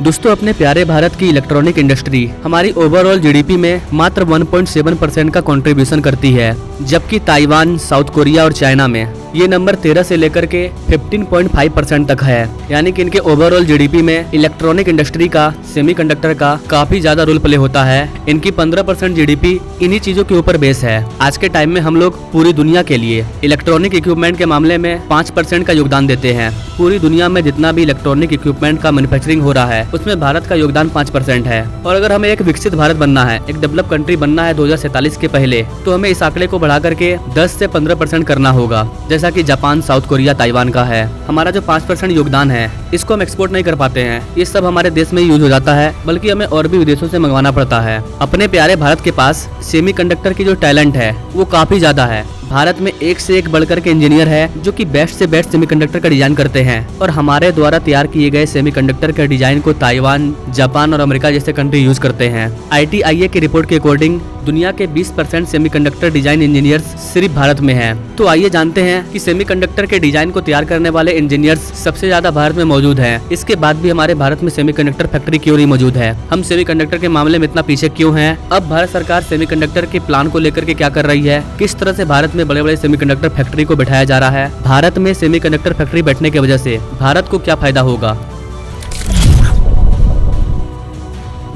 दोस्तों, अपने प्यारे भारत की इलेक्ट्रॉनिक इंडस्ट्री हमारी ओवरऑल जीडीपी में मात्र 1.7% का कंट्रीब्यूशन करती है, जबकि ताइवान, साउथ कोरिया और चाइना में ये नंबर 13 से लेकर के 15.5% तक है। यानी कि इनके ओवरऑल जीडीपी में इलेक्ट्रॉनिक इंडस्ट्री का, सेमीकंडक्टर का काफी ज्यादा रोल प्ले होता है। इनकी 15% जीडीपी इन्हीं चीजों के ऊपर बेस है। आज के टाइम में हम लोग पूरी दुनिया के लिए इलेक्ट्रॉनिक इक्विपमेंट के मामले में 5% का योगदान देते हैं। पूरी दुनिया में जितना भी इलेक्ट्रॉनिक इक्विपमेंट का मैन्युफैक्चरिंग हो रहा है, उसमें भारत का योगदान 5% है। और अगर हमें एक विकसित भारत बनना है, एक डेवलप कंट्री बनना है 2047 के पहले, तो हमें इस आंकड़े को बढ़ा करके 10 से 15% करना होगा, जैसा कि जापान, साउथ कोरिया, ताइवान का है। हमारा जो 5% योगदान है, इसको हम एक्सपोर्ट नहीं कर पाते हैं। ये सब हमारे देश में यूज हो जाता है, बल्कि हमें और भी विदेशों से मंगवाना पड़ता है। अपने प्यारे भारत के पास सेमीकंडक्टर की जो टैलेंट है वो काफी ज्यादा है। भारत में एक से एक बढ़कर के इंजीनियर है जो कि बेस्ट से बेस्ट सेमीकंडक्टर का डिजाइन करते हैं, और हमारे द्वारा तैयार किए गए सेमीकंडक्टर के डिजाइन को ताइवान, जापान और अमेरिका जैसे कंट्री यूज करते हैं। ITIA की रिपोर्ट के अकॉर्डिंग दुनिया के 20% सेमीकंडक्टर डिजाइन इंजीनियर्स सिर्फ भारत में हैं। तो आइए जानते हैं कि सेमीकंडक्टर के डिजाइन को तैयार करने वाले इंजीनियर्स सबसे ज्यादा भारत में मौजूद हैं। इसके बाद भी हमारे भारत में सेमीकंडक्टर फैक्ट्री क्यों नहीं मौजूद है? हम सेमीकंडक्टर के मामले में इतना पीछे क्यों हैं? अब भारत सरकार सेमीकंडक्टर के प्लान को लेकर के क्या कर रही है? किस तरह से भारत में बड़े बड़े सेमीकंडक्टर फैक्ट्री को बैठाया जा रहा है? भारत में सेमीकंडक्टर फैक्ट्री बैठने की वजह से भारत को क्या फायदा होगा?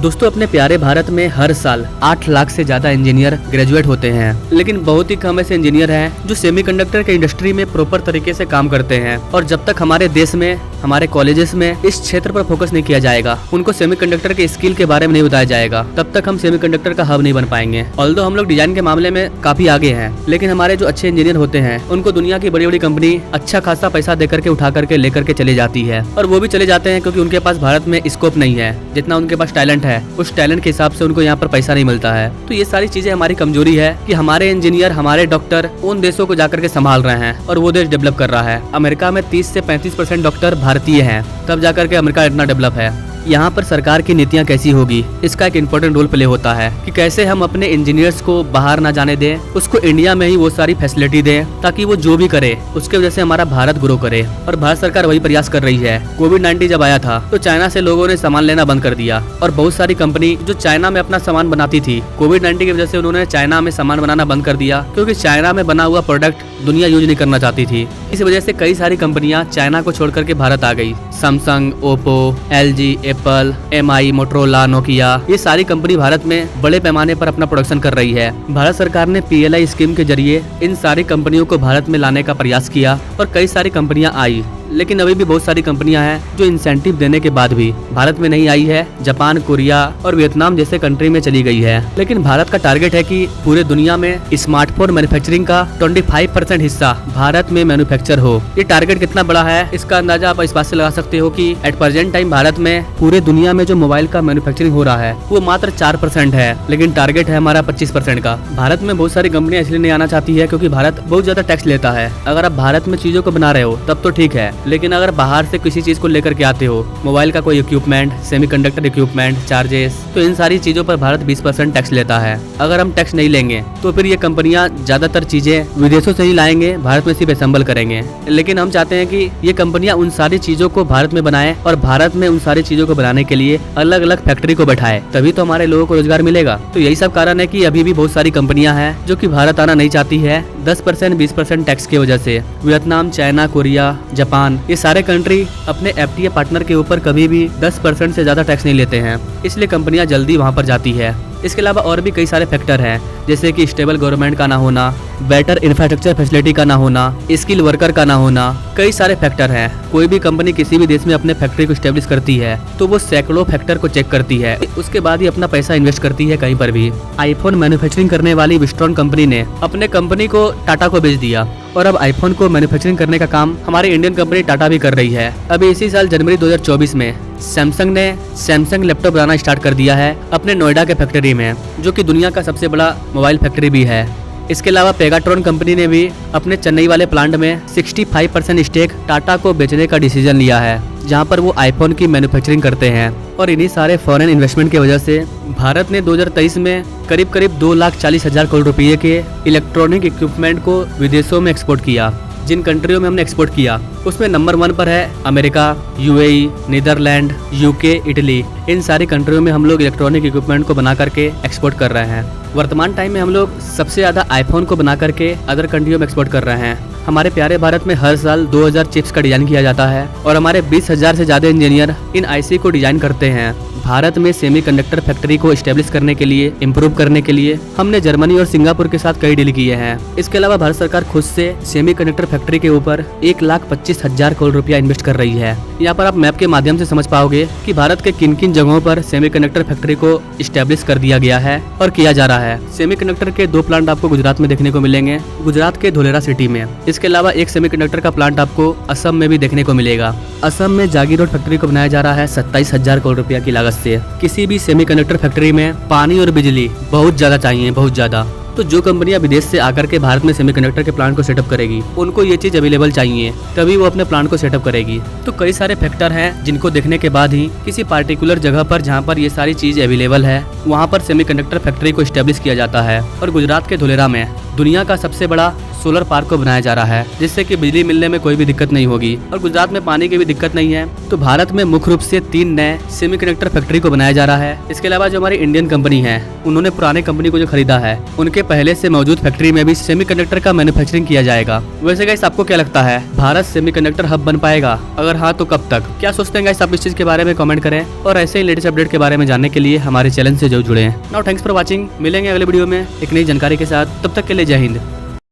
दोस्तों, अपने प्यारे भारत में हर साल 8 लाख से ज्यादा इंजीनियर ग्रेजुएट होते हैं, लेकिन बहुत ही कम ऐसे इंजीनियर हैं जो सेमीकंडक्टर के इंडस्ट्री में प्रॉपर तरीके से काम करते हैं। और जब तक हमारे देश में, हमारे कॉलेजेस में इस क्षेत्र पर फोकस नहीं किया जाएगा, उनको सेमीकंडक्टर के स्किल के बारे में नहीं बताया जाएगा, तब तक हम सेमीकंडक्टर का हब नहीं बन पाएंगे। ऑल्दो हम लोग डिजाइन के मामले में काफी आगे हैं, लेकिन हमारे जो अच्छे इंजीनियर होते हैं उनको दुनिया की बड़ी बड़ी कंपनी अच्छा खासा पैसा देकर के उठा करके लेकर के चले जाती है। और वो भी चले जाते हैं क्योंकि उनके पास भारत में स्कोप नहीं है। जितना उनके पास टैलेंट है, उस टैलेंट के हिसाब से उनको यहाँ पर पैसा नहीं मिलता है। तो ये सारी चीजें हमारी कमजोरी है कि हमारे इंजीनियर, हमारे डॉक्टर उन देशों को जाकर के संभाल रहे हैं और वो देश डेवलप कर रहा है। अमेरिका में 30 से 35% डॉक्टर भारतीय हैं, तब जाकर के अमेरिका इतना डेवलप है। यहाँ पर सरकार की नीतियाँ कैसी होगी, इसका एक इम्पोर्टेंट रोल प्ले होता है कि कैसे हम अपने इंजीनियर्स को बाहर ना जाने दें, उसको इंडिया में ही वो सारी फैसिलिटी दें, ताकि वो जो भी करे उसके वजह से हमारा भारत ग्रो करे। और भारत सरकार वही प्रयास कर रही है। कोविड-19 जब आया था तो चाइना से लोगों ने सामान लेना बंद कर दिया, और बहुत सारी कंपनी जो चाइना में अपना सामान बनाती थी, कोविड-19 की वजह से उन्होंने चाइना में सामान बनाना बंद कर दिया, क्योंकि चाइना में बना हुआ प्रोडक्ट दुनिया यूज नहीं करना चाहती थी। इस वजह से कई सारी कंपनियां चाइना को छोड़ करके भारत आ गई। Samsung, Oppo, LG, Apple, MI, Motorola, Nokia, ये सारी कंपनी भारत में बड़े पैमाने पर अपना प्रोडक्शन कर रही है। भारत सरकार ने PLI स्कीम के जरिए इन सारी कंपनियों को भारत में लाने का प्रयास किया और कई सारी कंपनियां आई, लेकिन अभी भी बहुत सारी कंपनियां हैं जो इंसेंटिव देने के बाद भी भारत में नहीं आई है। जापान, कोरिया और वियतनाम जैसे कंट्री में चली गई है। लेकिन भारत का टारगेट है कि पूरे दुनिया में स्मार्टफोन मैन्युफैक्चरिंग का 25% हिस्सा भारत में मैन्युफैक्चर हो। ये टारगेट कितना बड़ा है, इसका अंदाजा आप इस बात से लगा सकते हो कि एट प्रेजेंट टाइम भारत में पूरे दुनिया में जो मोबाइल का मैन्युफैक्चरिंग हो रहा है वो मात्र 4% है, लेकिन टारगेट है हमारा 25% का। भारत में बहुत सारी कंपनियां इसलिए नहीं आना चाहती है क्योंकि भारत बहुत ज्यादा टैक्स लेता है। अगर आप भारत में चीजों को बना रहे हो तब तो ठीक है, लेकिन अगर बाहर से किसी चीज को लेकर के आते हो, मोबाइल का कोई इक्विपमेंट, सेमीकंडक्टर इक्विपमेंट, चार्जेस, तो इन सारी चीजों पर भारत 20% टैक्स लेता है। अगर हम टैक्स नहीं लेंगे तो फिर ये कंपनियां ज्यादातर चीजें विदेशों से ही लाएंगे, भारत में सिर्फ असेंबल करेंगे। लेकिन हम चाहते हैं कि ये कंपनियां उन सारी चीजों को भारत में बनाएं और भारत में उन सारी चीजों को बनाने के लिए अलग अलग फैक्ट्री को बैठाए, तभी तो हमारे लोगों को रोजगार मिलेगा। तो यही सब कारण है कि अभी भी बहुत सारी कंपनियां हैं जो कि भारत आना नहीं चाहती है 10%, 20% टैक्स की वजह से। वियतनाम, चाइना, कोरिया, जापान, ये सारे कंट्री अपने FTA पार्टनर के ऊपर कभी भी 10% से ज्यादा टैक्स नहीं लेते हैं, इसलिए कंपनियां जल्दी वहां पर जाती है। इसके अलावा और भी कई सारे फैक्टर हैं, जैसे कि स्टेबल गवर्नमेंट का ना होना, बेटर इंफ्रास्ट्रक्चर फैसिलिटी का ना होना, स्किल वर्कर का ना होना, कई सारे फैक्टर हैं। कोई भी कंपनी किसी भी देश में अपने फैक्ट्री को स्टेब्लिश करती है तो वो सैकड़ों फैक्टर को चेक करती है, उसके बाद ही अपना पैसा इन्वेस्ट करती है कहीं पर भी। आईफोन मैन्युफैक्चरिंग करने वाली विस्ट्रॉन कंपनी ने अपने कंपनी को टाटा को बेच दिया, और अब आईफोन को मैन्युफैक्चरिंग करने का काम हमारी इंडियन कंपनी टाटा भी कर रही है। अभी इसी साल जनवरी 2024 में सैमसंग ने सैमसंग लैपटॉप बनाना स्टार्ट कर दिया है अपने नोएडा के फैक्ट्री में, जो कि दुनिया का सबसे बड़ा मोबाइल फैक्ट्री भी है। इसके अलावा पेगाट्रॉन कंपनी ने भी अपने चेन्नई वाले प्लांट में 65% स्टेक टाटा को बेचने का डिसीजन लिया है, जहां पर वो आईफोन की मैन्युफैक्चरिंग करते हैं। और इन्हीं सारे फॉरेन इन्वेस्टमेंट की वजह से भारत ने 2023 में करीब 2,40,000 करोड़ रुपये के इलेक्ट्रॉनिक इक्विपमेंट को विदेशों में एक्सपोर्ट किया। जिन कंट्रियों में हमने एक्सपोर्ट किया उसमें नंबर 1 पर है America, UAE, Netherlands, UK, Italy. इन सारी कंट्रियों में हम लोग इलेक्ट्रॉनिक इक्विपमेंट को बना करके एक्सपोर्ट कर रहे हैं। वर्तमान टाइम में हम लोग सबसे ज्यादा आईफोन को बना करके अदर कंट्रियों में एक्सपोर्ट कर रहे हैं। हमारे प्यारे भारत में हर साल 2000 चिप्स का डिजाइन किया जाता है और हमारे 20,000 से ज्यादा इंजीनियर इन आईसी को डिजाइन करते हैं। भारत में सेमीकंडक्टर फैक्ट्री को एस्टेब्लिश करने के लिए, इम्प्रूव करने के लिए हमने जर्मनी और सिंगापुर के साथ कई डील किए हैं। इसके अलावा भारत सरकार खुद से सेमीकंडक्टर फैक्ट्री के ऊपर 1,25,000 करोड़ रुपया इन्वेस्ट कर रही है। यहाँ पर आप मैप के माध्यम से समझ पाओगे कि भारत के किन किन जगहों पर सेमीकंडक्टर फैक्ट्री को एस्टेब्लिश कर दिया गया है और किया जा रहा है। सेमीकंडक्टर के 2 प्लांट आपको गुजरात में देखने को मिलेंगे, गुजरात के धोलेरा सिटी में। इसके अलावा एक सेमीकंडक्टर का प्लांट आपको असम में भी देखने को मिलेगा। असम में जागी रोड फैक्ट्री को बनाया जा रहा है 27,000 करोड़ रुपया की लागत से। किसी भी सेमीकंडक्टर फैक्ट्री में पानी और बिजली बहुत ज्यादा चाहिए, बहुत ज्यादा। तो जो कंपनियां विदेश से आकर के भारत में सेमीकंडक्टर के प्लांट को सेटअप करेगी, उनको ये चीज अवेलेबल चाहिए, तभी वो अपने प्लांट को सेटअप करेगी। तो कई सारे फैक्टर हैं जिनको देखने के बाद ही किसी पार्टिकुलर जगह पर जहाँ पर ये सारी चीज अवेलेबल है वहाँ पर सेमीकंडक्टर फैक्ट्री को स्टैब्लिश किया जाता है। और गुजरात के धोलेरा में दुनिया का सबसे बड़ा सोलर पार्क को बनाया जा रहा है, जिससे कि बिजली मिलने में कोई भी दिक्कत नहीं होगी और गुजरात में पानी की भी दिक्कत नहीं है। तो भारत में मुख्य रूप से 3 नए सेमीकंडक्टर फैक्ट्री को बनाया जा रहा है। इसके अलावा जो हमारी इंडियन कंपनी है, उन्होंने पुराने कंपनी को जो खरीदा है, उनके पहले से मौजूद फैक्ट्री में भी सेमीकंडक्टर का मैन्युफैक्चरिंग किया जाएगा। वैसे गाइस, आपको क्या लगता है, भारत सेमीकंडक्टर हब बन पाएगा? अगर हाँ तो कब तक? क्या सोचते हैं गाइस आप इस चीज के बारे में कमेंट करें और ऐसे ही लेटेस्ट अपडेट के बारे में जानने के लिए हमारे चैनल से जरूर जुड़े। Now thanks for watching. मिलेंगे अगले वीडियो में एक नई जानकारी के साथ, तब तक के लिए जय हिंद।